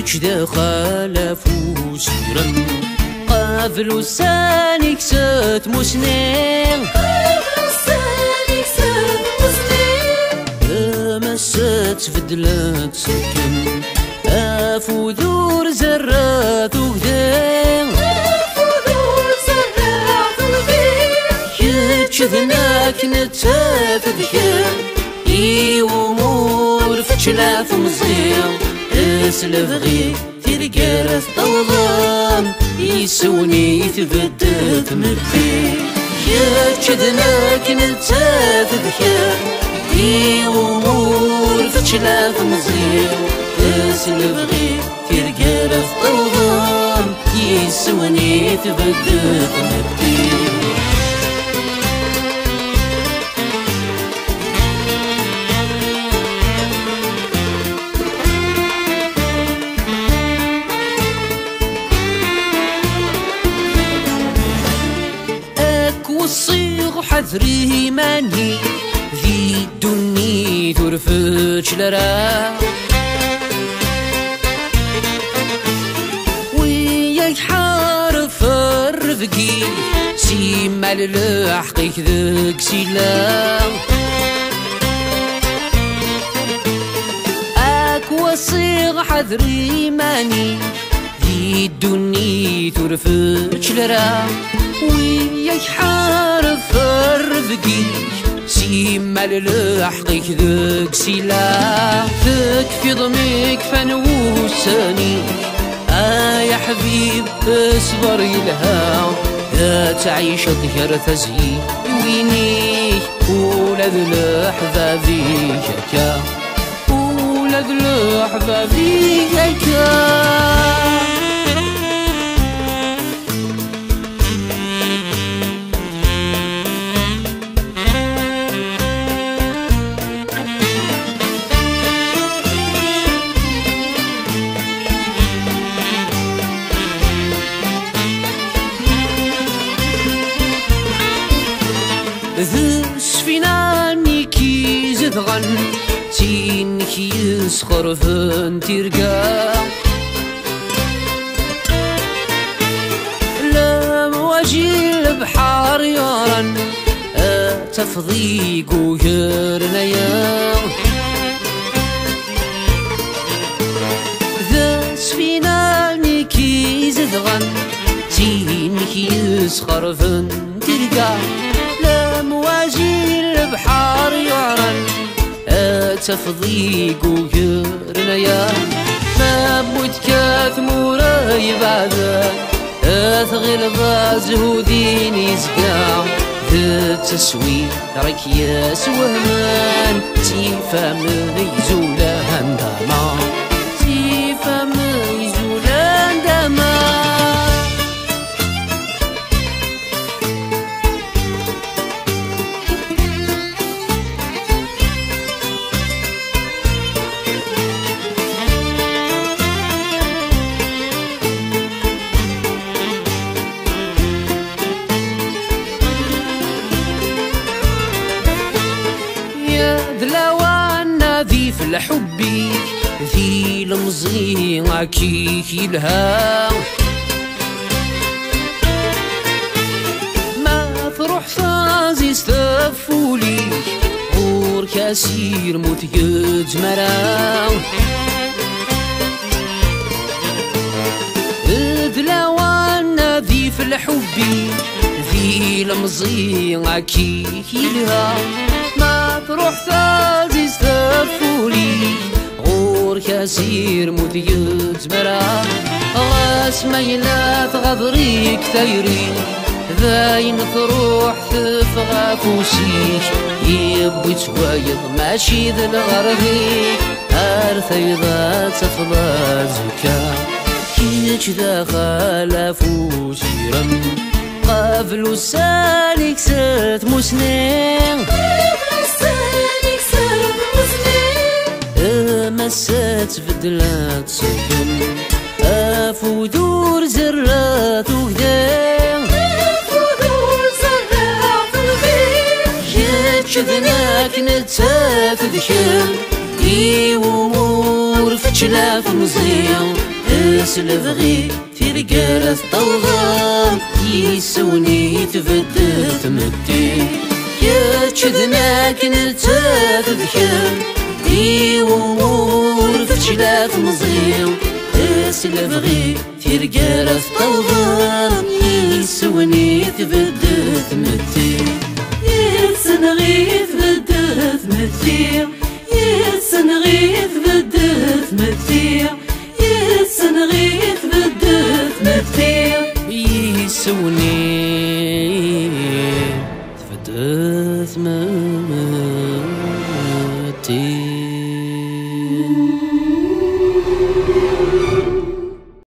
كيش دخل فوسيرا قابلو سانيك ست مسنين مسات فدلات سكن افو ذور زرات وغدين يتشذناك نتاف ذكر يومور فتشلاف مزيان اسلف غير ترقرث طوضان يسوني يتبدت مبدي يتشذناك نتاف ذكر يومور فتشلاف مزيان اسلف غير ترقرث طوضان يسوني يتبدت مبدي والصيغ حذري ماني ذي الدني ترفتش لرا وياك حارف الرفقي سيما للحقيك ذاك سيلا اك والصيغ حذري ماني ذي الدني ترفتش لرا وياك حارف الرفقي سيما للحقيك ذاك سيلا ذاك في ضميك فنوساني يا حبيب اصبر يلها لا تعيش ظهر تزيي وينيك ولاد الحبابي ياكا ولاد الحبابي ياكا ذس فيناني كي زدغن تينك يسخر فن ترقى لا مواجي البحار يارن تفضيق ويرنيا ذس فيناني كي زدغن تينك يسخر فن ترقى مواجي البحار يعرن تفضيق ويرنيا ما بموت كاثمورة يبعدك أثغل بازهودين يزقع ذا تسوي ركياس وهمان تيفا ميزولا هندما تيفا ميزولا هندما دلوانا ذي في الحبي ذي المزيغة كيكي لها ما تروح فازي استفولي غور كاسير متقد مرا دلوانا ذي في الحبي ذي المزيغة كيكي لها ما تروح ثازي استفولي غور كاسير مذيد مرا غاس ميلات غضريك ثيري ذاين تروح تفغى فوسيك يبوي توايض ماشي ذا الغربي أرثي ذا تفضى زكا كيش دخل فوسيرا قبل سالك ست مسنين مسات فدلات سكن افو دور زرات وغدين يتشذناك نتاف ذكر اي ومور فتشلاف مزيان يسلفغي ترقالة طلغام يسوني تبدل تمدي يا تشذناك نتا تذكر دي ومور فشلات مزيم يسلفغي ترقالة طلغام يسوني تبدل تمدي يسنغي تبدل تمدي يسنغي تبدل تمدي يسنغي تبدل تمدي يسوني تبدل تمدي